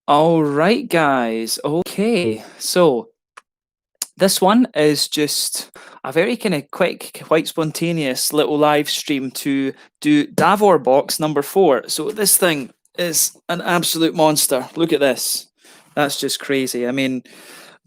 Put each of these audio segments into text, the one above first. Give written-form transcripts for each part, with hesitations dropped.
All right, guys. Okay, so this one is just a very kind of quick, quite spontaneous little live stream to do Davor Box number 4. So this thing is an absolute monster. Look at this. That's just crazy. I mean,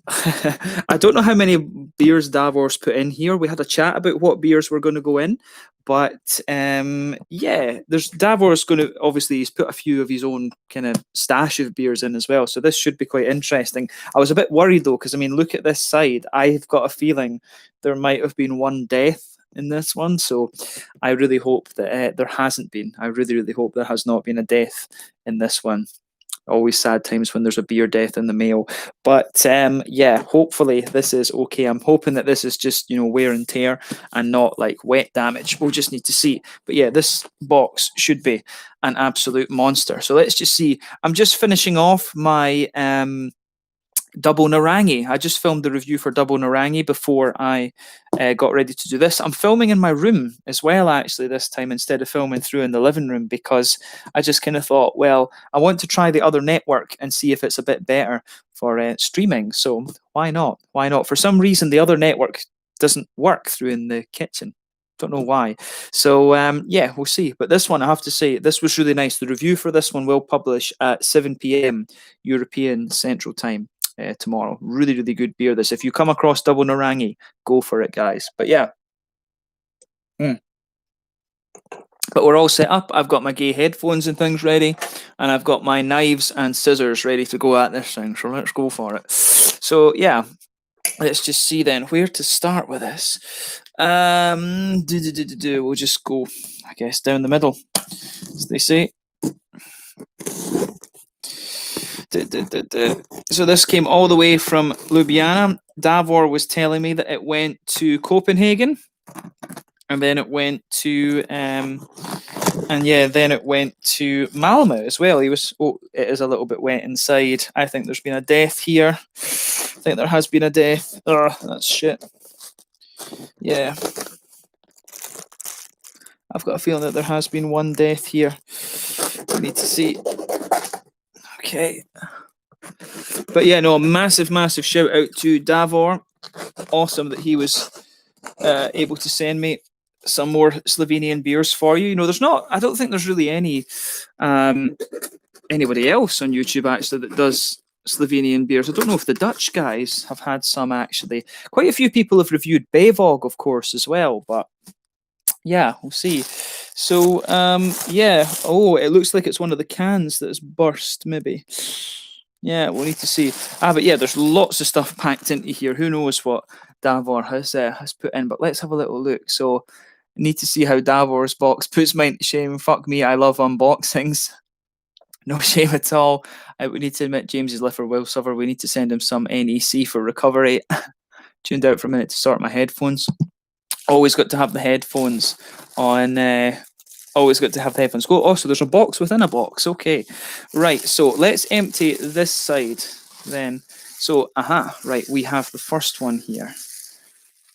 I don't know how many beers Davor's put in here. We had a chat about what beers were going to go in, but yeah, there's Davor's going to obviously he's put a few of his own kind of stash of beers in as well. So this should be quite interesting. I was a bit worried though because I mean, look at this side. I've got a feeling there might have been one death in this one, so I really hope that there hasn't been. I really, really hope there has not been a death in this one. Always sad times when there's a beer death in the mail. But yeah, hopefully this is okay. I'm hoping that this is just, wear and tear and not like wet damage. We'll just need to see. But yeah, this box should be an absolute monster. So let's just see. I'm just finishing off my Double Narangi. I just filmed the review for Double Narangi before I got ready to do this. I'm filming in my room as well, actually, this time instead of filming through in the living room because I just kind of thought, well, I want to try the other network and see if it's a bit better for streaming. So why not? Why not? For some reason, the other network doesn't work through in the kitchen. Don't know why. So yeah, we'll see. But this one, I have to say, this was really nice. The review for this one will publish at 7 p.m. European Central Time tomorrow. Really, really good beer. This. If you come across Double Narangi, go for it, guys. But yeah. But we're all set up. I've got my gay headphones and things ready, and I've got my knives and scissors ready to go at this thing. So let's go for it. So yeah, let's just see then where to start with this. We'll just go, I guess, down the middle, as they say. So this came all the way from Ljubljana. Davor was telling me that it went to Copenhagen, and then it went to then it went to Malmo as well. He was, it is a little bit wet inside. I think there's been a death here. I think there has been a death. Oh, that's shit. Yeah. I've got a feeling that there has been one death here. We need to see. Okay. But yeah, no, massive, massive shout out to Davor. Awesome that he was able to send me some more Slovenian beers for you. I don't think there's really anybody else on YouTube actually that does Slovenian beers. I don't know if the Dutch guys have had some actually. Quite a few people have reviewed Bevog, of course, as well, but yeah, we'll see. So yeah, it looks like it's one of the cans that's burst, maybe. Yeah, we'll need to see. But yeah, there's lots of stuff packed into here. Who knows what Davor has put in? But let's have a little look. So, I need to see how Davor's box puts mine to shame. Fuck me, I love unboxings. No shame at all. We need to admit James is left for will suffer. We need to send him some NEC for recovery. Tuned out for a minute to sort my headphones. Always got to have the headphones on. Always got to have the headphones. Go. Oh, so there's a box within a box. Okay, right. So let's empty this side then. So, right. We have the first one here.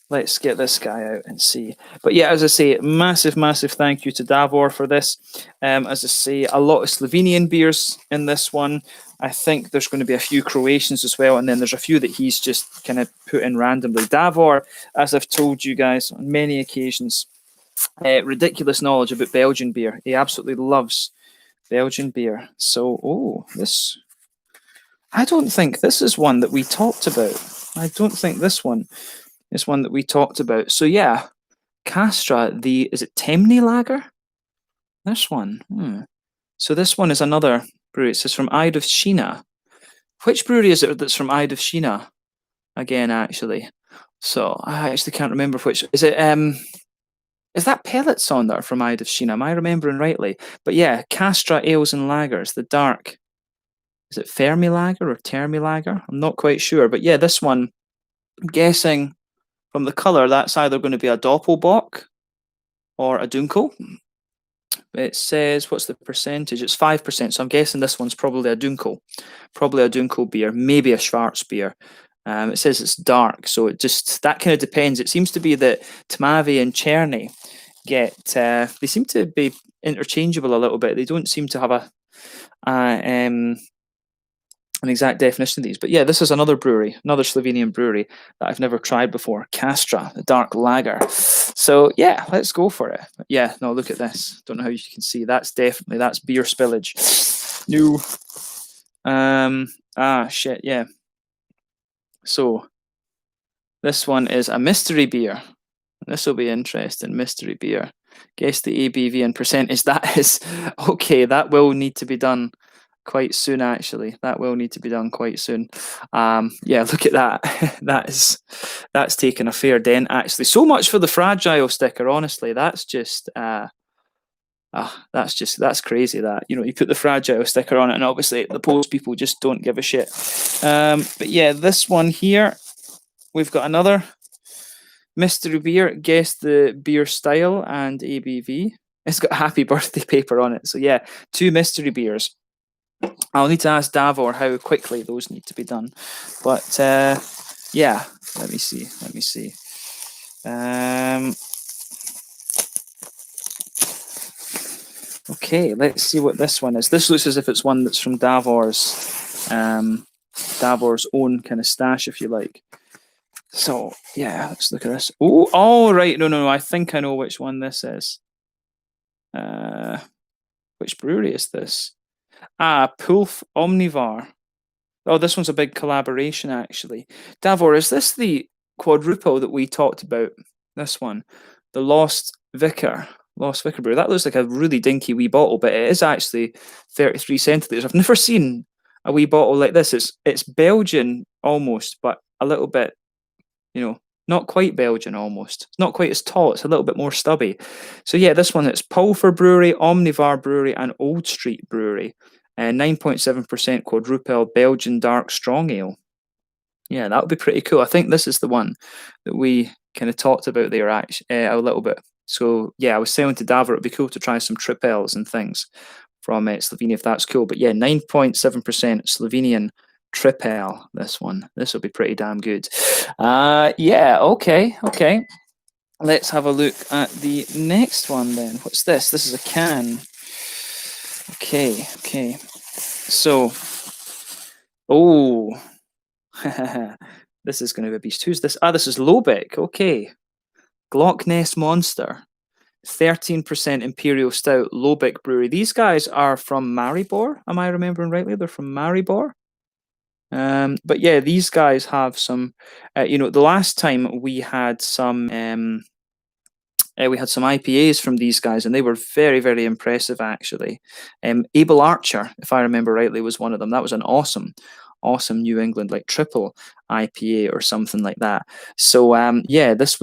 Let's get this guy out and see. But yeah, as I say, massive, massive thank you to Davor for this. As I say, a lot of Slovenian beers in this one. I think there's going to be a few Croatians as well, and then there's a few that he's just kind of put in randomly. Davor, as I've told you guys on many occasions, ridiculous knowledge about Belgian beer. He absolutely loves Belgian beer. So, this... I don't think this is one that we talked about. I don't think this one is one that we talked about. So yeah, Castra, is it Temne Lager? This one. So this one is another brewery. It says from Eidovshina. Which brewery is it that's from Eidovshina? Again, actually. So I actually can't remember which. Is it is that Pellets on there from Eidovshina? Am I remembering rightly? But yeah, Castra Ales and Lagers, the dark. Is it Fermi Lager or Termi Lager? I'm not quite sure. But yeah, this one, I'm guessing from the colour, that's either going to be a Doppelbock or a Dunkel. It says, what's the percentage? It's 5%, so I'm guessing this one's probably a Dunkel. Probably a Dunkel beer, maybe a Schwarz beer. It says it's dark, so that kind of depends. It seems to be that Tmavi and Cherny they seem to be interchangeable a little bit. They don't seem to have an exact definition of these. But yeah, this is another brewery, another Slovenian brewery that I've never tried before. Castra, the dark lager. So yeah, let's go for it. But yeah, no, look at this. Don't know how you can see. That's beer spillage. New. Shit, yeah. So this one is a mystery beer. This will be interesting. Mystery beer. Guess the ABV and percentage. That is okay. That will need to be done quite soon. Actually, that will need to be done quite soon. Yeah, look at that. That's taken a fair dent. Actually, so much for the fragile sticker. Honestly, that's crazy. That you put the fragile sticker on it, and obviously the post people just don't give a shit. But yeah, this one here, we've got another mystery beer. Guess the beer style and ABV. It's got happy birthday paper on it. So yeah, 2 mystery beers. I'll need to ask Davor how quickly those need to be done. But yeah, let me see. Okay, let's see what this one is. This looks as if it's one that's from Davor's own kind of stash, if you like. So yeah, let's look at this. Oh, all right. No. I think I know which one this is. Which brewery is this? Pulf Omnivar. Oh, this one's a big collaboration, actually. Davor, is this the quadruple that we talked about? This one, the Lost Vicar Brew. That looks like a really dinky wee bottle, but it is actually 33 centiliters. I've never seen a wee bottle like this. It's Belgian almost, but a little bit, not quite Belgian almost. It's not quite as tall. It's a little bit more stubby. So yeah, this one, it's Pulver Brewery, Omnivar Brewery, and Old Street Brewery. 9.7% quadruple Belgian dark strong ale. Yeah, that would be pretty cool. I think this is the one that we kind of talked about there a little bit. So yeah, I was saying to Davor, it'd be cool to try some tripels and things from Slovenia if that's cool. But yeah, 9.7% Slovenian tripel. This will be pretty damn good. Yeah, okay. Let's have a look at the next one then. What's this? This is a can. Okay. So, this is going to be a beast. Who's this? This is Lobeck. Okay. Glock Ness Monster. 13% Imperial Stout, Lobeck Brewery. These guys are from Maribor. Am I remembering rightly? They're from Maribor. But yeah, these guys have some, the last time we had some IPAs from these guys, and they were very, very impressive, actually. Abel Archer, if I remember rightly, was one of them. That was an awesome New England, like triple IPA or something like that. So yeah, this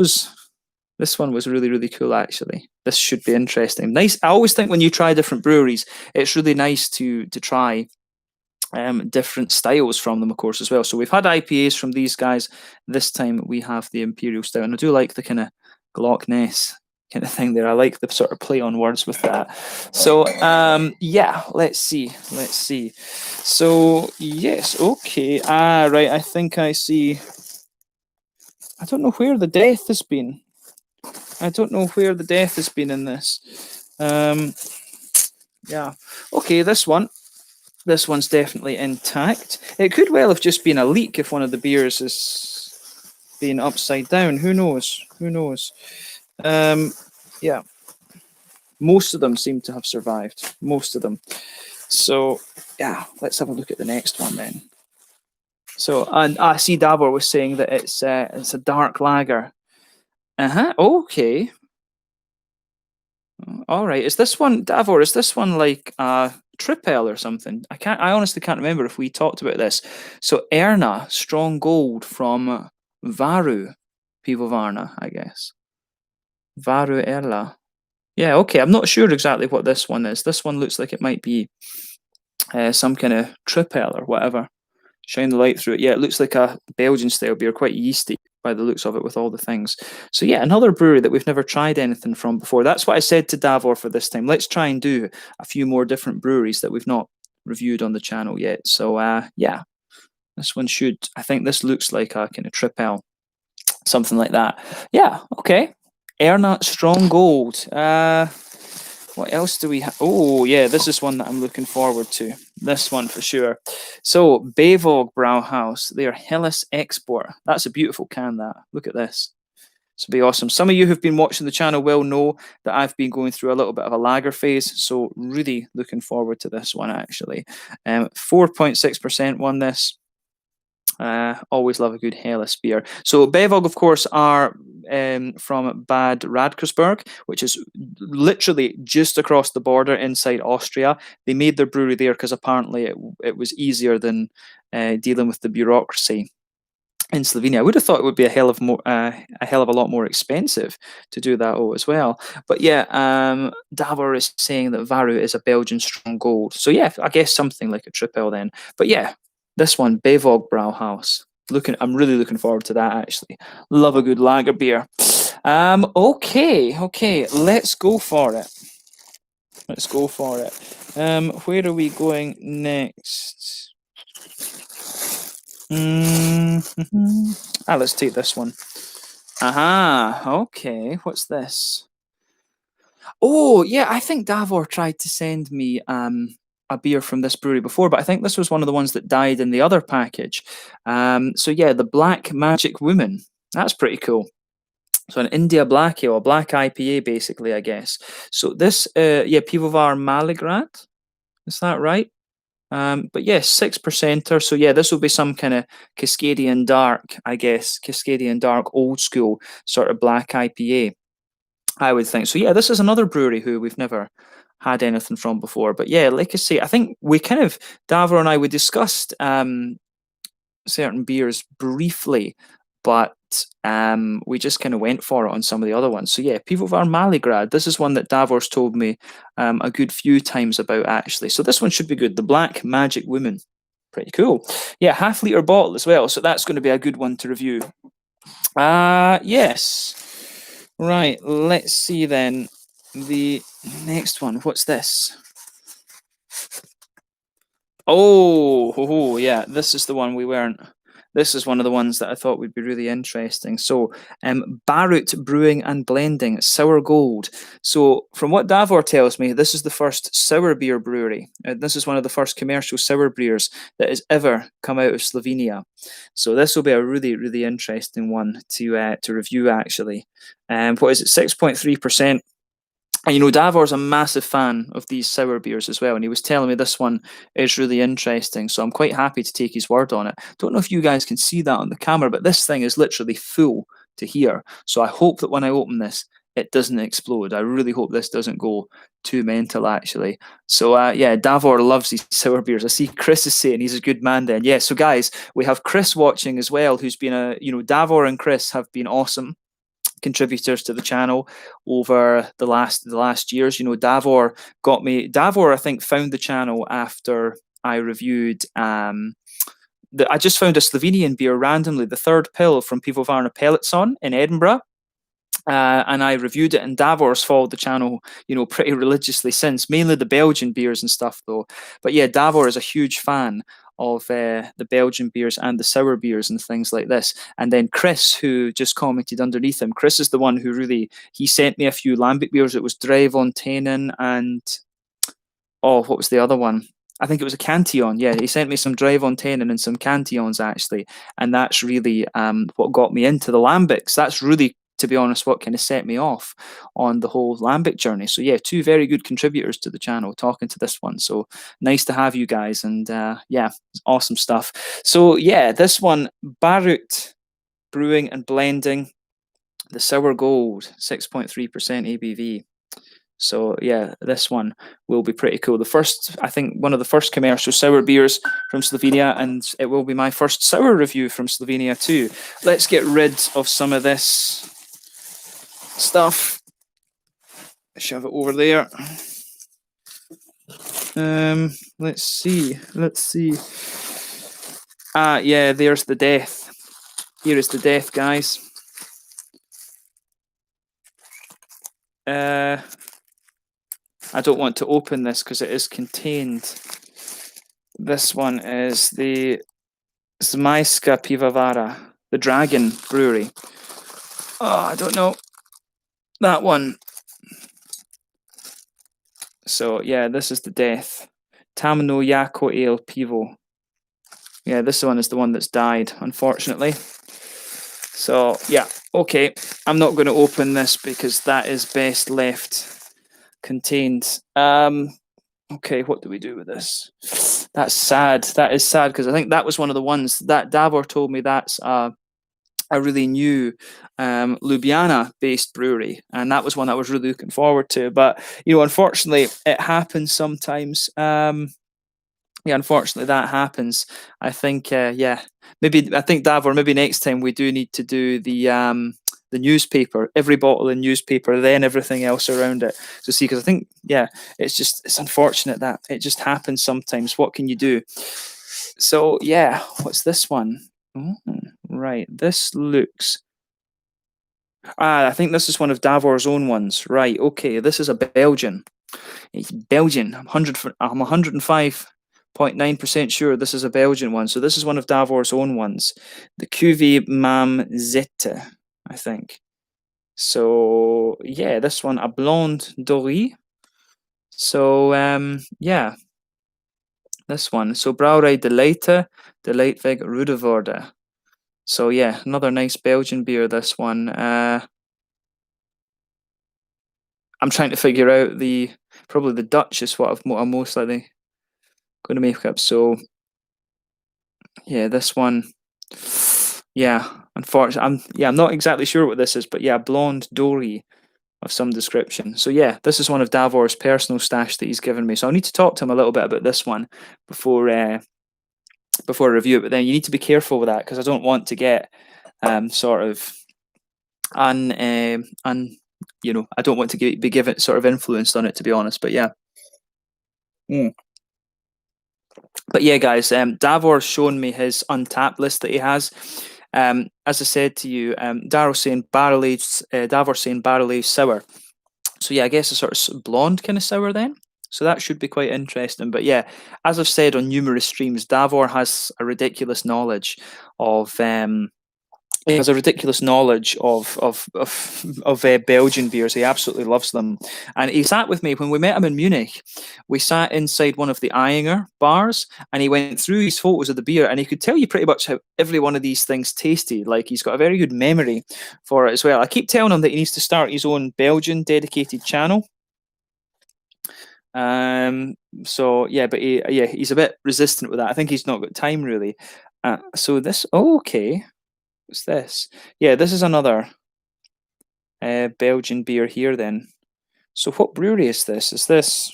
one was really, really cool, actually. This should be interesting. Nice. I always think when you try different breweries, it's really nice to try different styles from them, of course, as well. So we've had IPAs from these guys. This time we have the Imperial Stout, and I do like the kind of Glock Ness kind of thing there. I like the sort of play on words with that. So yeah, let's see. So yes, okay. Right, I think I see. I don't know where the death has been. In this. Yeah. Okay, this one's definitely intact. It could well have just been a leak if one of the beers is being upside down. Who knows? Yeah. Most of them seem to have survived. Most of them. So, yeah, let's have a look at the next one then. So, and I see Davor was saying that it's a dark lager. Okay. All right. Is this one, Davor? Is this one like Tripel or something? I honestly can't remember if we talked about this. So Erna Strong Gold from Varu Pivovarna, I guess. Varu Erla. Yeah. Okay. I'm not sure exactly what this one is. This one looks like it might be some kind of Tripel or whatever. Shine the light through it. Yeah, it looks like a Belgian style beer, quite yeasty by the looks of it with all the things. So yeah, another brewery that we've never tried anything from before. That's what I said to Davor for this time. Let's try and do a few more different breweries that we've not reviewed on the channel yet. So yeah, this one should. I think this looks like a kind of Tripel, something like that. Yeah, okay. Erna Strong Gold. What else do we have? Oh, yeah, this is one that I'm looking forward to. This one for sure. So, Bavog Brauhaus, they are Helles Export. That's a beautiful can, that. Look at this. This will be awesome. Some of you who've been watching the channel will know that I've been going through a little bit of a lager phase, so really looking forward to this one, actually. 4.6% won this. Always love a good Helles beer. So Bevog, of course, are from Bad Radkersburg, which is literally just across the border inside Austria. They made their brewery there because apparently it was easier than dealing with the bureaucracy in Slovenia. I would have thought it would be a hell of a lot more expensive to do that as well. But yeah, Davor is saying that Barroot is a Belgian strong gold. So yeah, I guess something like a triple then. But yeah, this one, Bevog Brauhaus. I'm really looking forward to that actually. Love a good lager beer. Okay, let's go for it. Let's go for it. Where are we going next? Let's take this one. Aha, okay. What's this? Oh, yeah, I think Davor tried to send me a beer from this brewery before, but I think this was one of the ones that died in the other package. So yeah, the Black Magic Woman. That's pretty cool. So an India Black Ale, a black IPA basically, I guess. So this, Pivovar Maligrad. Is that right? But yes, 6%er. So yeah, this will be some kind of Cascadian Dark, I guess. Cascadian Dark, old school sort of black IPA, I would think. So yeah, this is another brewery who we've never had anything from before. But yeah, like I say, I think Davor and I, we discussed certain beers briefly, but we just kind of went for it on some of the other ones. So yeah, Pivovar Maligrad, this is one that Davor's told me a good few times about actually. So this one should be good. The Black Magic Woman. Pretty cool. Yeah, half-litre bottle as well. So that's going to be a good one to review. Yes. Right, let's see then. The next one. What's this? Oh, yeah, this is the one we weren't. This is one of the ones that I thought would be really interesting. So, Barroot Brewing and Blending, Sour Gold. So, from what Davor tells me, this is the first sour beer brewery. This is one of the first commercial sour beers that has ever come out of Slovenia. So, this will be a really, really interesting one to review, actually. What is it? 6.3%. And you know, Davor's a massive fan of these sour beers as well, and he was telling me this one is really interesting. So I'm quite happy to take his word on it. Don't know if you guys can see that on the camera, but this thing is literally full to here. So I hope that when I open this, it doesn't explode. I really hope this doesn't go too mental, actually. So yeah, Davor loves these sour beers. I see Chris is saying he's a good man then. Yeah, so guys, we have Chris watching as well, who's been Davor and Chris have been awesome contributors to the channel over the last years. You know, Davor, I think, found the channel after I reviewed I just found a Slovenian beer randomly, the Third Pill from Pivovarna Pelletson in Edinburgh. And I reviewed it, and Davor's followed the channel, pretty religiously since, mainly the Belgian beers and stuff though. But yeah, Davor is a huge fan of the Belgian beers and the sour beers and things like this. And then Chris, who just commented underneath him, Chris is the one who he sent me a few lambic beers. It was Dry Fontainen and, what was the other one? I think it was a Cantillon. Yeah, he sent me some Dry Fontainen and some Cantillons actually. And that's really what got me into the lambics. That's really, to be honest, what kind of set me off on the whole lambic journey. So yeah, two very good contributors to the channel talking to this one. So nice to have you guys, and yeah, awesome stuff. So yeah, this one, Barroot Brewing and Blending, the Sour Gold, 6.3% ABV. So yeah, this one will be pretty cool. I think one of the first commercial sour beers from Slovenia, and it will be my first sour review from Slovenia too. Let's get rid of some of this stuff. Shove it over there. Let's see. Yeah, there's the death. Here is the death, guys. I don't want to open this because it is contained. This one is the Zmajska Pivovara, the Dragon Brewery. Oh, I don't know. That one. So yeah, this is the death. Tamno Jako Ale Pivo. Yeah, this one is the one that's died, unfortunately. So yeah, okay. I'm not going to open this because that is best left contained. Okay, what do we do with this? That's sad. That is sad because I think that was one of the ones that Davor told me that's a really new Ljubljana-based brewery, and that was one I was really looking forward to. But unfortunately, it happens sometimes. Yeah, unfortunately, that happens. I think, yeah, maybe I think Davor, maybe next time we do need to do the newspaper, every bottle in newspaper, then everything else around it. So see, because I think, yeah, it's unfortunate that it just happens sometimes. What can you do? So yeah, what's this one? Oh, right, this looks. I think this is one of Davor's own ones. Right, okay, this is a Belgian. It's Belgian. I'm 105.9% sure this is a Belgian one. So this is one of Davor's own ones. The Cuvée Mam Zette, I think. So yeah, this one, a Blonde Dorée. So yeah, this one. So Brouwerij de Leite, de Leitweg Rudevorde. So yeah, another nice Belgian beer, this one. I'm trying to figure out probably the Dutch is what I'm most likely going to make up. So yeah, this one. Yeah, unfortunately, I'm not exactly sure what this is, but yeah, Blonde Dory of some description. So yeah, this is one of Davor's personal stash that he's given me. So I'll need to talk to him a little bit about this one before I review it. But then you need to be careful with that because I don't want to get sort of I don't want to be given sort of influenced on it, to be honest. But yeah. Mm. But yeah, guys, Davor's shown me his Untappd list that he has. As I said to you, Davor saying barrel aged sour. So yeah, I guess a sort of blonde kind of sour then. So that should be quite interesting. But yeah, as I've said on numerous streams, Davor has a ridiculous knowledge of he has a ridiculous knowledge of Belgian beers. He absolutely loves them, and he sat with me when we met him in Munich. We sat inside one of the Eyinger bars, and he went through his photos of the beer, and he could tell you pretty much how every one of these things tasted. Like he's got a very good memory for it as well. I keep telling him that he needs to start his own Belgian dedicated channel. So yeah, but he's a bit resistant with that. I think he's not got time really. So this okay. What's this? Yeah, this is another Belgian beer here then. So what brewery is this? Is this...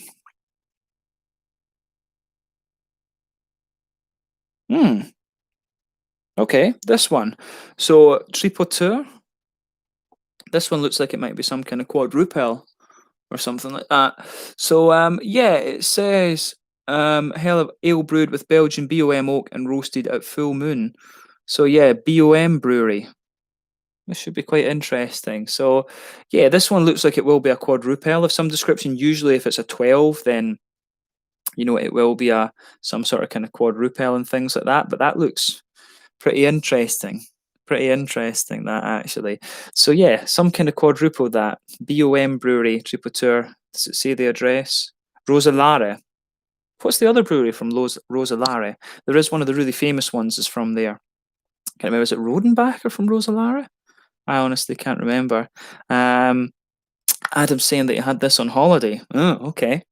Okay, this one. So Tripoteur. This one looks like it might be some kind of quadruple or something like that. So yeah, it says hell of ale brewed with Belgian BOM oak and roasted at full moon. So yeah, BOM brewery. This should be quite interesting. So, yeah, this one looks like it will be a quadruple of some description. Usually, if it's a 12, then it will be some sort of kind of quadruple and things like that. But that looks pretty interesting. Pretty interesting, that actually. So yeah, some kind of quadruple that. BOM Brewery, Tripoteur. Does it say the address? Rosalare. What's the other brewery from Rosalare? There is one of the really famous ones is from there. Can't remember, is it Rodenbach or from Rosalare? I honestly can't remember. Adam's saying that he had this on holiday. Oh, okay.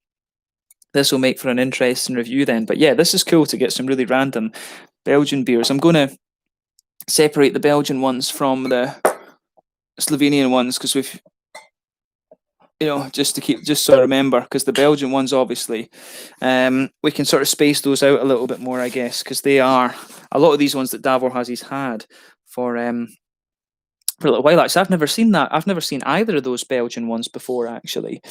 This will make for an interesting review then. But yeah, this is cool to get some really random Belgian beers. I'm going to separate the Belgian ones from the Slovenian ones because we've, just so I remember, because the Belgian ones, obviously, we can sort of space those out a little bit more, I guess, because they are a lot of these ones that Davor has he's had for a little while. Actually, I've never seen that. I've never seen either of those Belgian ones before, actually.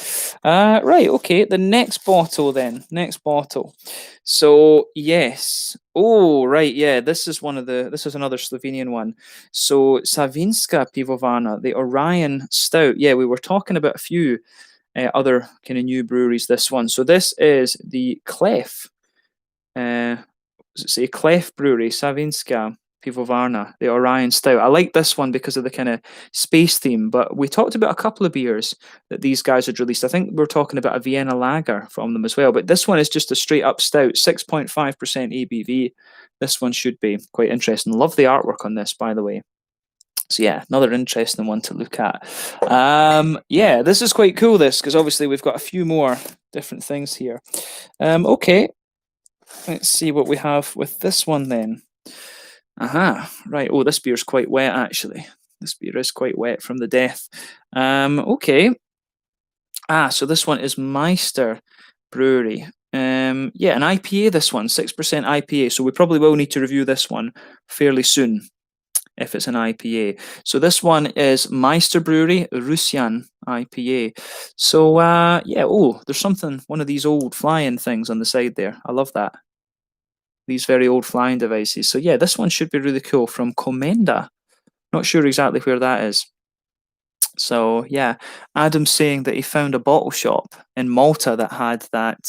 Right, okay. The next bottle then. Next bottle. So yes. Oh, right, yeah. This is another Slovenian one. So Savinska Pivovarna, the Orion Stout. Yeah, we were talking about a few other kind of new breweries. This one. So this is the Clef. Does it say Clef Brewery, Savinska? Pivovarna, the Orion Stout. I like this one because of the kind of space theme, but we talked about a couple of beers that these guys had released. I think we're talking about a Vienna Lager from them as well, but this one is just a straight up stout, 6.5% ABV. This one should be quite interesting. Love the artwork on this, by the way. So yeah, another interesting one to look at. Yeah, this is quite cool, this, because obviously we've got a few more different things here. Okay, let's see what we have with this one then. Aha, right. Oh, this beer's quite wet, actually. This beer is quite wet from the death. Okay. So this one is Meister Brewery. Yeah, an IPA, this one, 6% IPA. So we probably will need to review this one fairly soon if it's an IPA. So this one is Meister Brewery, Russian IPA. So, yeah, oh, there's something, one of these old flying things on the side there. I love that. These very old flying devices. So yeah, this one should be really cool, from Comenda. Not sure exactly where that is. So yeah, Adam's saying that he found a bottle shop in Malta that had that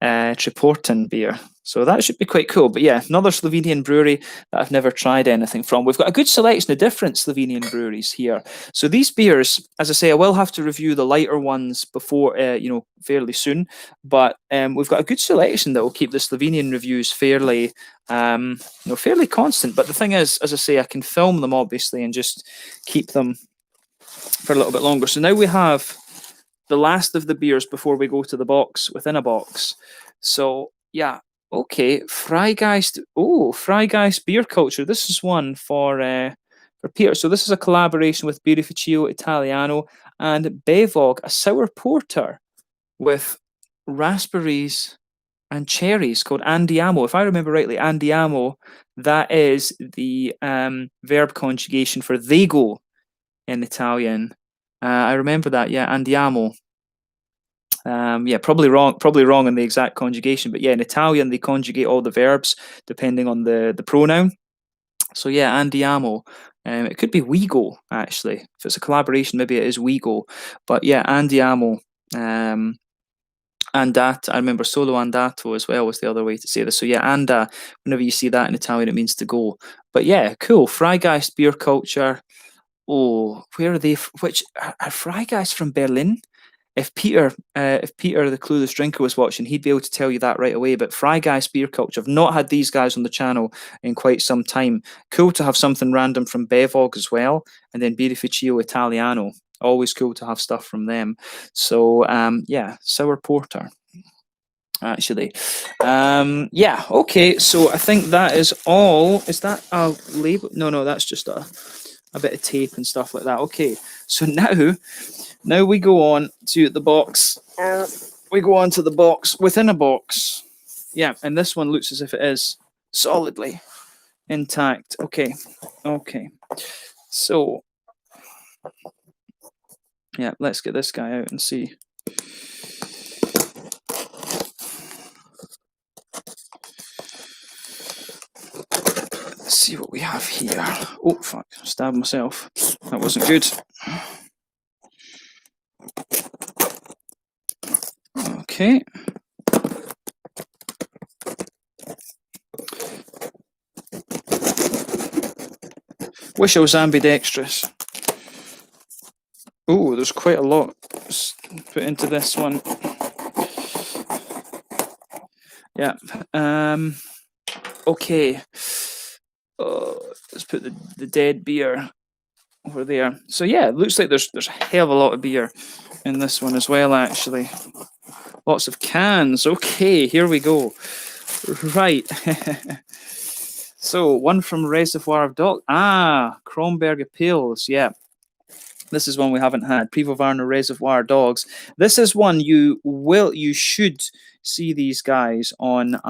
Triportin beer. So that should be quite cool. But yeah, another Slovenian brewery that I've never tried anything from. We've got a good selection of different Slovenian breweries here. So these beers, as I say, I will have to review the lighter ones before, fairly soon. But we've got a good selection that will keep the Slovenian reviews fairly, fairly constant. But the thing is, as I say, I can film them obviously and just keep them for a little bit longer. So now we have the last of the beers before we go to the box within a box. So yeah, okay, Freigeist. Oh, Freigeist beer culture. This is one for Peter. So this is a collaboration with Birrificio Italiano and Bevog, a sour porter with raspberries and cherries called Andiamo. If I remember rightly, Andiamo, that is the verb conjugation for they go in Italian. I remember that, yeah, Andiamo. Yeah, probably wrong in the exact conjugation, but yeah, in Italian they conjugate all the verbs depending on the pronoun. So yeah, Andiamo. It could be we go, actually. If it's a collaboration, maybe it is we go. But yeah, Andiamo. Andata, I remember solo andato as well was the other way to say this. So yeah, anda, whenever you see that in Italian, it means to go. But yeah, cool. Freigeist beer culture. Oh, where are they? Which are Freigeist from Berlin? If Peter, the Clueless Drinker, was watching, he'd be able to tell you that right away. But Freigeist beer culture, I've not had these guys on the channel in quite some time. Cool to have something random from Bevog as well, and then Birrificio Italiano. Always cool to have stuff from them. So yeah, sour porter. Actually, yeah, okay. So I think that is all. Is that a label? No, that's just a bit of tape and stuff like that. Okay, so now we go on to the box. We go on to the box within a box. Yeah, and this one looks as if it is solidly intact. Okay. So, yeah, let's get this guy out and see. Let's see what we have here. Oh, fuck, stabbed myself. That wasn't good. Okay. Wish I was ambidextrous. Oh, there's quite a lot put into this one. Yeah. Okay. Let's put the dead beer over there. So yeah, it looks like there's a hell of a lot of beer in this one as well, actually. Lots of cans. Okay, here we go. Right. So one from Reservoir of Dock. Kronberger Pils. Yeah. This is one we haven't had. Pivovarna Reservoir Dogs. This is one you should see these guys on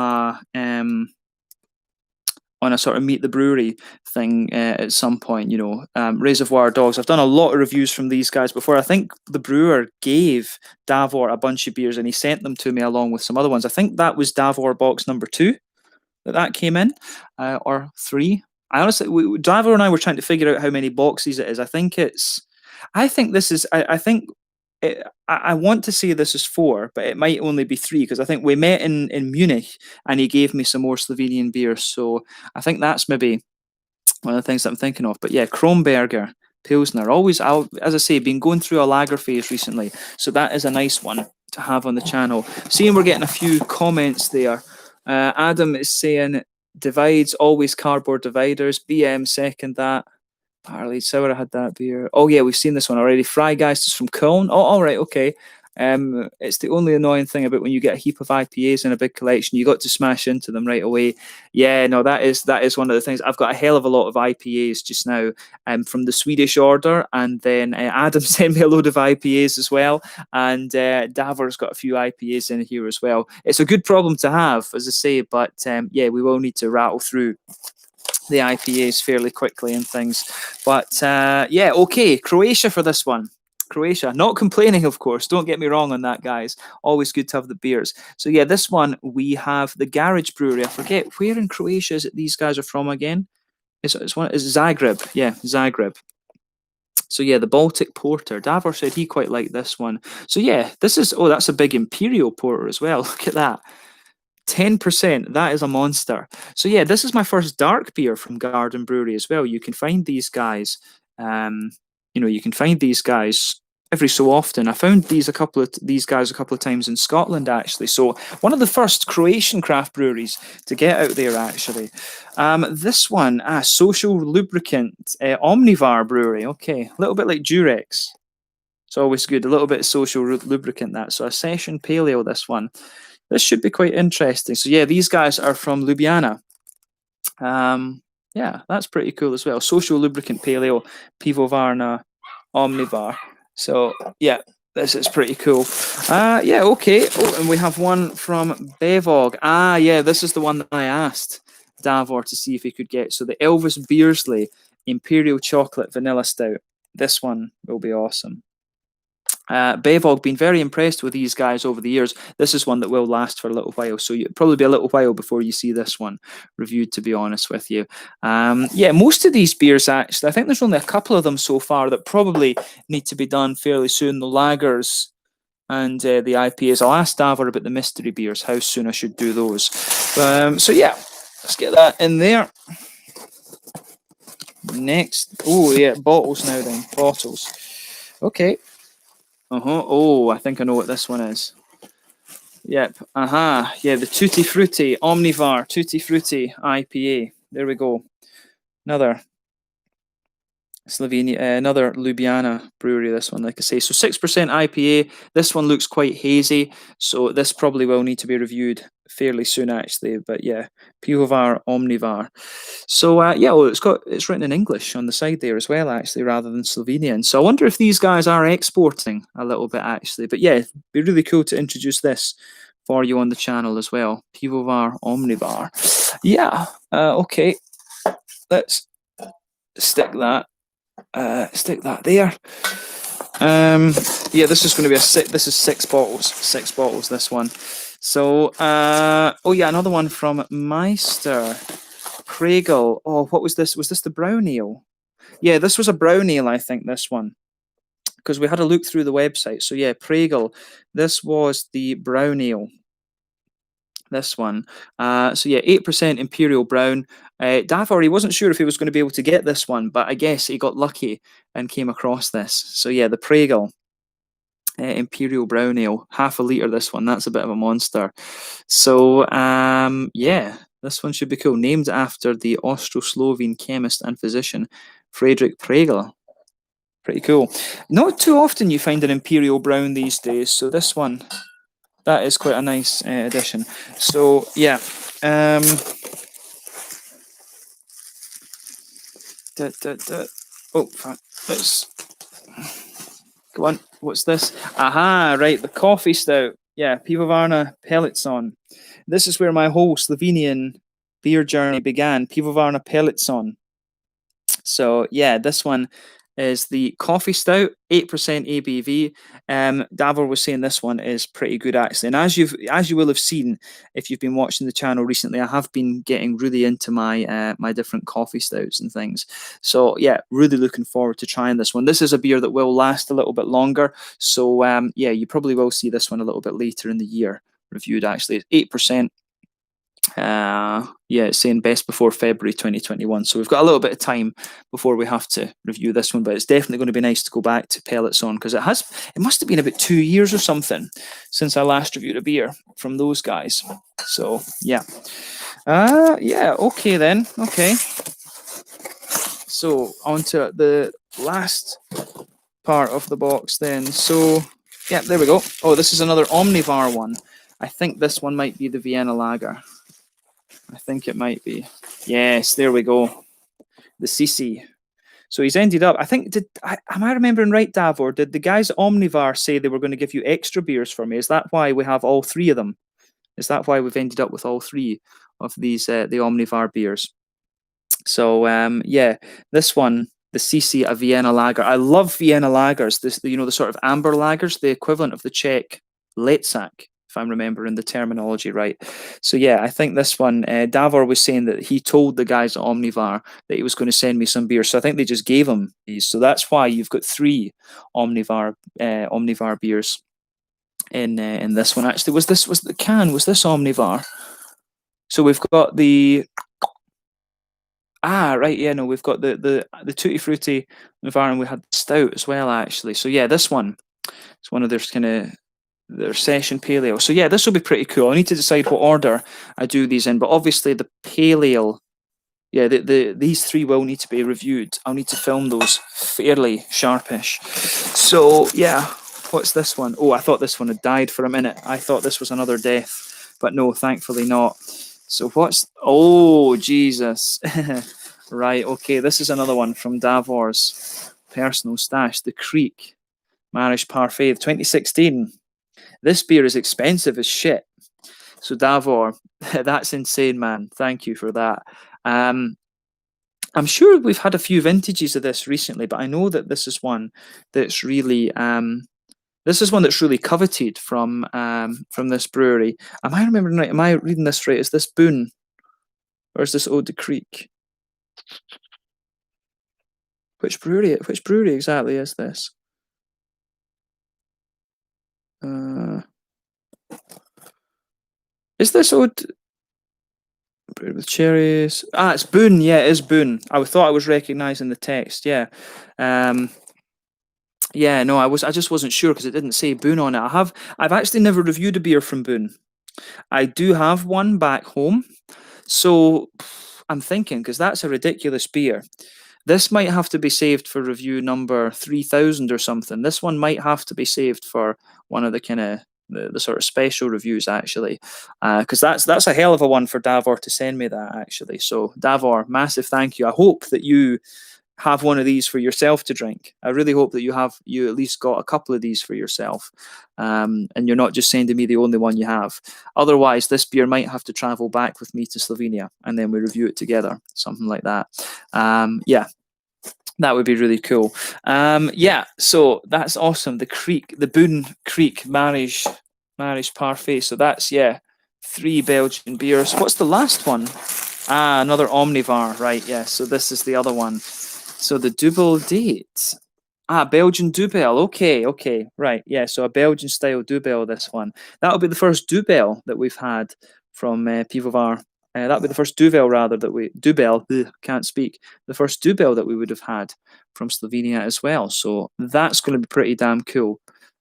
a sort of meet the brewery thing at some point, Reservoir Dogs. I've done a lot of reviews from these guys before. I think the brewer gave Davor a bunch of beers and he sent them to me along with some other ones. I think that was Davor Box number 2 that came in, or 3. I honestly, Davor and I were trying to figure out how many boxes it is. I think this is, I want to say this is 4, but it might only be 3 because I think we met in Munich and he gave me some more Slovenian beer. So I think that's maybe one of the things that I'm thinking of. But yeah, Kronberger Pilsner. Always, as I say, been going through a lager phase recently, so that is a nice one to have on the channel. Seeing we're getting a few comments there. Adam is saying divides always cardboard dividers. BM second that. Barley sour. I had that beer. Oh yeah, we've seen this one already. Freigeist is from Köln. Oh, all right, okay. It's the only annoying thing about when you get a heap of IPAs in a big collection, you got to smash into them right away. Yeah, no, that is one of the things. I've got a hell of a lot of IPAs just now, from the Swedish order, and then Adam sent me a load of IPAs as well, and Davor's got a few IPAs in here as well. It's a good problem to have, as I say, but yeah, we will need to rattle through the IPAs fairly quickly and things. But yeah, okay, Croatia for this one. Croatia, not complaining, of course. Don't get me wrong on that, guys. Always good to have the beers. So yeah, this one we have the Garage Brewery. I forget where in Croatia is it these guys are from again. It's Zagreb. Yeah, Zagreb. So yeah, the Baltic Porter. Davor said he quite liked this one. So yeah, this is, oh, that's a big Imperial Porter as well. Look at that. 10%. That is a monster. So yeah, this is my first dark beer from Garden Brewery as well. You can find these guys, you can find these guys every so often. I found these guys a couple of times in Scotland actually. So one of the first Croatian craft breweries to get out there actually. This one, Social Lubricant, Omnivar Brewery. Okay, a little bit like Durex. It's always good. A little bit of social lubricant that. So a session pale ale, this one. This should be quite interesting. So yeah, these guys are from Ljubljana. Yeah, that's pretty cool as well. Social lubricant pale ale, Pivovarna Omnivar. So yeah, this is pretty cool. Yeah, okay. Oh, and we have one from Bevog. Yeah, this is the one that I asked Davor to see if he could get. So the Elvis Beersley Imperial Chocolate Vanilla Stout. This one will be awesome. Bevog, been very impressed with these guys over the years. This is one that will last for a little while, so it'll probably be a little while before you see this one reviewed, to be honest with you. Yeah, most of these beers, actually, I think there's only a couple of them so far that probably need to be done fairly soon. The lagers and the IPAs. I'll ask Davor about the mystery beers, how soon I should do those. So yeah, let's get that in there. Next, oh yeah, bottles now then, bottles. Okay. Oh, I think I know what this one is. Yep. Yeah, the Tutti Frutti Omnivar Tutti Frutti IPA. There we go. Another Slovenia, another Ljubljana brewery. This one, like I say, so 6% IPA. This one looks quite hazy, so this probably will need to be reviewed fairly soon, actually. But yeah, Pivovar Omnivar. So yeah, well, it's written in English on the side there as well, actually, rather than Slovenian. So I wonder if these guys are exporting a little bit, actually. But yeah, it'd be really cool to introduce this for you on the channel as well. Pivovar Omnivar. Yeah. Okay. Let's stick that there. Yeah, this is going to be this is 6 bottles, this one. So oh yeah, another one from Meister Pregel. Oh, what was this? Was this the brown ale? Yeah, this was a brown ale, I think, this one, because we had a look through the website. So yeah, Pregel, this was the brown ale, this one. So yeah, 8% Imperial Brown. Davor, he wasn't sure if he was going to be able to get this one, but I guess he got lucky and came across this. So yeah, the Pregel Imperial Brown Ale, half a litre, this one. That's a bit of a monster. So yeah, this one should be cool. Named after the Austro-Slovene chemist and physician Frederick Pregel. Pretty cool. Not too often you find an Imperial Brown these days, so this one, that is quite a nice addition. So yeah, oh, let's go on. What's this? Aha, right, the coffee stout. Yeah, Pivovarna Pelletson. This is where my whole Slovenian beer journey began. Pivovarna Pelletson. So yeah, this one is the coffee stout, 8% ABV. Davor was saying this one is pretty good, actually. And as you will have seen if you've been watching the channel recently, I have been getting really into my my different coffee stouts and things. So yeah, really looking forward to trying this one. This is a beer that will last a little bit longer. So yeah, you probably will see this one a little bit later in the year reviewed, actually. It's 8%. Yeah, it's saying best before February 2021. So we've got a little bit of time before we have to review this one, but it's definitely going to be nice to go back to Pellets On, because it must have been about 2 years or something since I last reviewed a beer from those guys. So yeah. Yeah, okay then. Okay. So on to the last part of the box then. So yeah, there we go. Oh, this is another Omnivar one. I think this one might be the Vienna Lager. I think it might be. Yes, there we go. The CC. So he's ended up, I think, am I remembering right, Davor? Did the guys at Omnivar say they were going to give you extra beers for me? Is that why we have all three of them? Is that why we've ended up with all three of these, the Omnivar beers? So, yeah, this one, the CC, a Vienna Lager. I love Vienna Lagers, the sort of amber lagers, the equivalent of the Czech Letzak, if I'm remembering the terminology right. So yeah, I think this one, Davor was saying that he told the guys at Omnivar that he was going to send me some beer. So I think they just gave him these. So that's why you've got three Omnivar beers in this one. Actually, was this Omnivar? So we've got the right, yeah, no, we've got the Tutti Frutti Omnivar, and we had the Stout as well, actually. So yeah, this one is one of their session pale ale. So yeah, this will be pretty cool. I need to decide what order I do these in, but obviously the pale ale, yeah, these three will need to be reviewed. I'll need to film those fairly sharpish. So yeah, what's this one? Oh, I thought this one had died for a minute. I thought this was another death, but no, thankfully not. So oh, Jesus. Right, okay, this is another one from Davor's personal stash, the Creek Marriage Parfait 2016. This beer is expensive as shit. So Davor, that's insane, man. Thank you for that. I'm sure we've had a few vintages of this recently, but I know that this is one that's really coveted from this brewery. Am I remembering right? Am I reading this right? Is this Boone? Or is this Ode to Creek? Which brewery exactly is this? Is this Ode with cherries? It's Boone. Yeah, it is Boone. I thought I was recognizing the text. Yeah. Yeah, no, I just wasn't sure because it didn't say Boone on it. I've actually never reviewed a beer from Boone. I do have one back home. So I'm thinking, because that's a ridiculous beer. This might have to be saved for review number 3000 or something. This one might have to be saved for one of the kind of the sort of special reviews, actually, because that's a hell of a one for Davor to send me that, actually. So Davor, massive thank you. I hope that you have one of these for yourself to drink. I really hope that you at least got a couple of these for yourself, and you're not just sending me the only one you have. Otherwise, this beer might have to travel back with me to Slovenia, and then we review it together, something like that. Yeah, that would be really cool. Yeah, so that's awesome. The Boone Creek Marriage Parfait. So that's 3 Belgian beers. What's the last one? Another Omnivar, right? Yeah. So this is the other one. So the double date. Belgian Dubel. Okay, right. Yeah, so a Belgian style Dubel, this one. That'll be the first Dubel that we've had from Pivovar. That'll be the first can't speak. The first Dubel that we would have had from Slovenia as well. So that's going to be pretty damn cool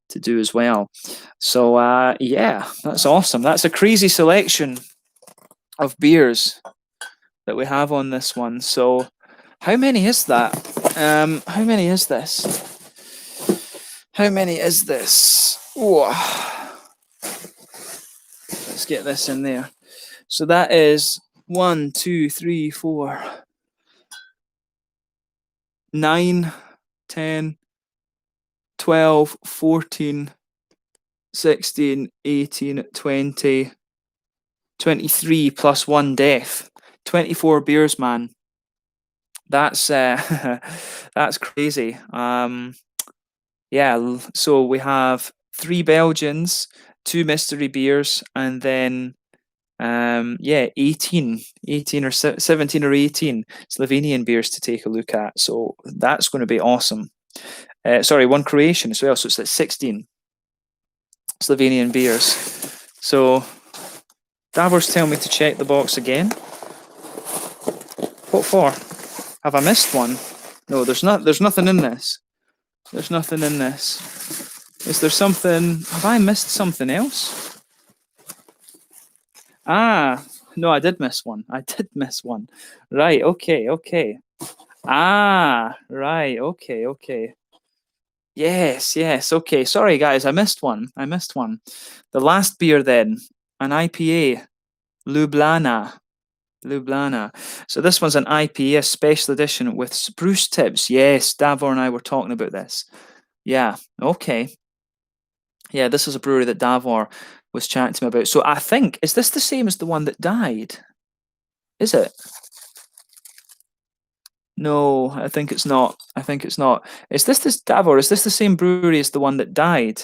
to do as well. So yeah, that's awesome. That's a crazy selection of beers that we have on this one. So how many is that? How many is this? Oh, let's get this in there. So that is 1, 2, 3, 4, 9, 10, 12, 14, 16, 18, 20, 23 plus 1 death. 24 beers, man. That's that's crazy. Yeah, so we have 3 Belgians, 2 mystery beers, and then 18 or 17 or 18 Slovenian beers to take a look at. So that's going to be awesome. Sorry, 1 Croatian as well. So it's like 16 Slovenian beers. So Davor's telling me to check the box again. What for? Have I missed one? No, there's nothing in this. There's nothing in this. Is there something? Have I missed something else? Ah, no, I did miss one. I did miss one. Right, okay. Ah, right, okay. Yes, okay. Sorry, guys, I missed one. The last beer then, an IPA, Ljubljana. So this one's an IPA special edition with spruce tips. Yes, Davor and I were talking about this. Yeah, okay. Yeah, this is a brewery that Davor was chatting to me about. So I think, is this the same as the one that died? Is it? No, I think it's not. Is this Davor? Is this the same brewery as the one that died?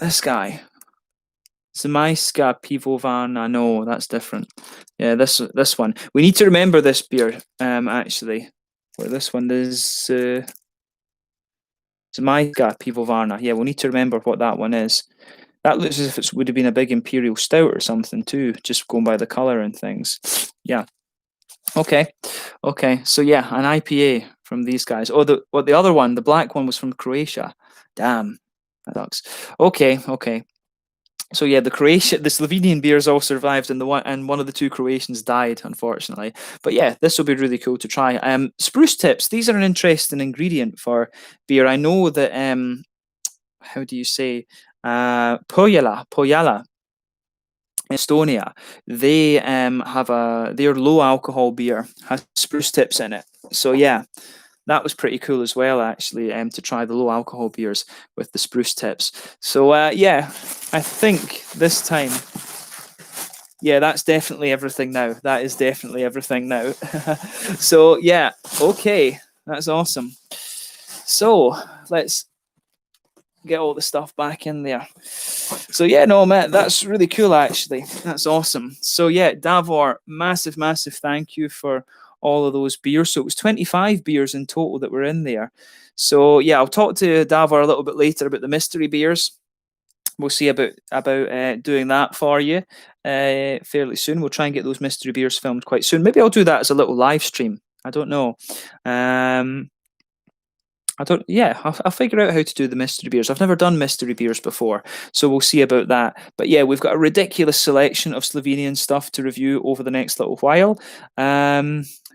This guy. Zamaiska Pivovarna. No, that's different. Yeah, this one. We need to remember this beer, actually. Where this one is Zamaiska Pivovarna. Yeah, we'll need to remember what that one is. That looks as if it would have been a big Imperial Stout or something too, just going by the colour and things. Yeah. Okay. So yeah, an IPA from these guys. Oh, the other one, the black one, was from Croatia. Damn, that sucks. Okay. So yeah, the Slovenian beers all survived, and one of the two Croatians died, unfortunately. But yeah, this will be really cool to try. Spruce tips. These are an interesting ingredient for beer. I know that. How do you say? Pojala, Estonia. They have their low alcohol beer has spruce tips in it. So yeah, that was pretty cool as well, actually, to try the low alcohol beers with the spruce tips. So yeah, I think this time, yeah, that's definitely everything now. That is definitely everything now. So yeah, okay, that's awesome. So let's get all the stuff back in there. So yeah, no, Matt, that's really cool, actually. That's awesome. So yeah, Davor, massive thank you for all of those beers. So it was 25 beers in total that were in there. So yeah, I'll talk to Davor a little bit later about the mystery beers. We'll see about doing that for you fairly soon. We'll try and get those mystery beers filmed quite soon. Maybe I'll do that as a little live stream. I don't know. I'll figure out how to do the mystery beers. I've never done mystery beers before, so we'll see about that. But yeah, we've got a ridiculous selection of Slovenian stuff to review over the next little while.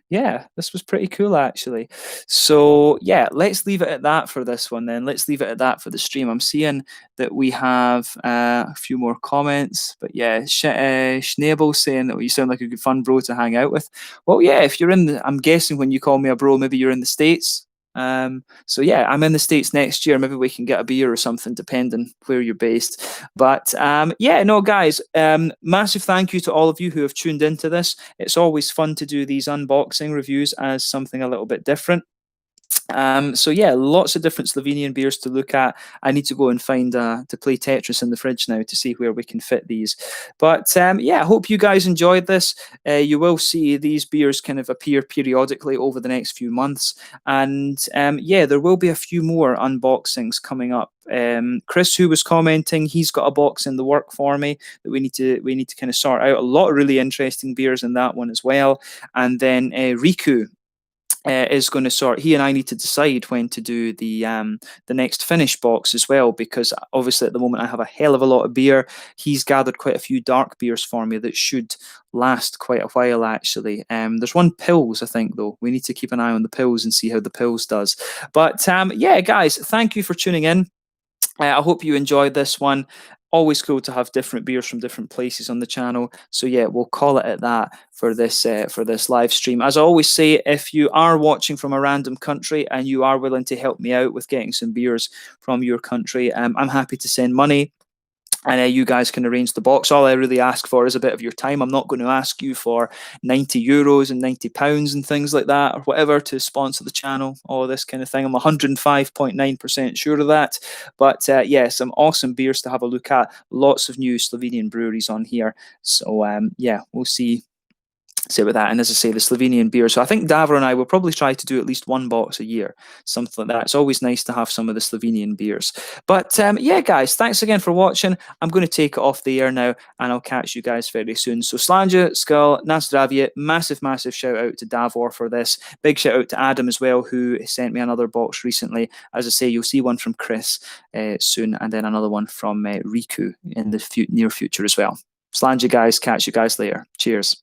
Yeah, this was pretty cool, actually. So yeah, let's leave it at that for this one then. Let's leave it at that for the stream. I'm seeing that we have a few more comments, but yeah, Schnabel saying that you sound like a good fun bro to hang out with. Well, yeah, if you're I'm guessing when you call me a bro, maybe you're in the States. So yeah, I'm in the States next year. Maybe we can get a beer or something, depending where you're based. But yeah, no, guys, massive thank you to all of you who have tuned into this. It's always fun to do these unboxing reviews as something a little bit different. So yeah, lots of different Slovenian beers to look at. I need to go and find to play Tetris in the fridge now to see where we can fit these. But yeah, I hope you guys enjoyed this. You will see these beers kind of appear periodically over the next few months, and yeah, there will be a few more unboxings coming up. Chris, who was commenting, he's got a box in the work for me that we need to kind of sort out. A lot of really interesting beers in that one as well, and then Riku. Is going to sort. He and I need to decide when to do the next finish box as well, because obviously at the moment I have a hell of a lot of beer. He's gathered quite a few dark beers for me that should last quite a while, actually. There's one Pils, I think, though. We need to keep an eye on the Pils and see how the Pils does. But yeah, guys, thank you for tuning in. I hope you enjoyed this one. Always cool to have different beers from different places on the channel. So yeah, we'll call it at that for this live stream. As I always say, if you are watching from a random country and you are willing to help me out with getting some beers from your country, I'm happy to send money. And you guys can arrange the box. All I really ask for is a bit of your time. I'm not going to ask you for €90 and £90 and things like that or whatever to sponsor the channel, all this kind of thing. I'm 105.9% sure of that. But yeah, some awesome beers to have a look at. Lots of new Slovenian breweries on here. So yeah, we'll see say with that. And as I say, the Slovenian beer. So I think Davor and I will probably try to do at least one box a year, something like that. It's always nice to have some of the Slovenian beers. But yeah, guys, thanks again for watching. I'm going to take it off the air now, and I'll catch you guys very soon. So Slanja, Skull, Nazdravje, massive, massive shout out to Davor for this. Big shout out to Adam as well, who sent me another box recently. As I say, you'll see one from Chris soon, and then another one from Riku in the near future as well. Slanja, guys, catch you guys later. Cheers.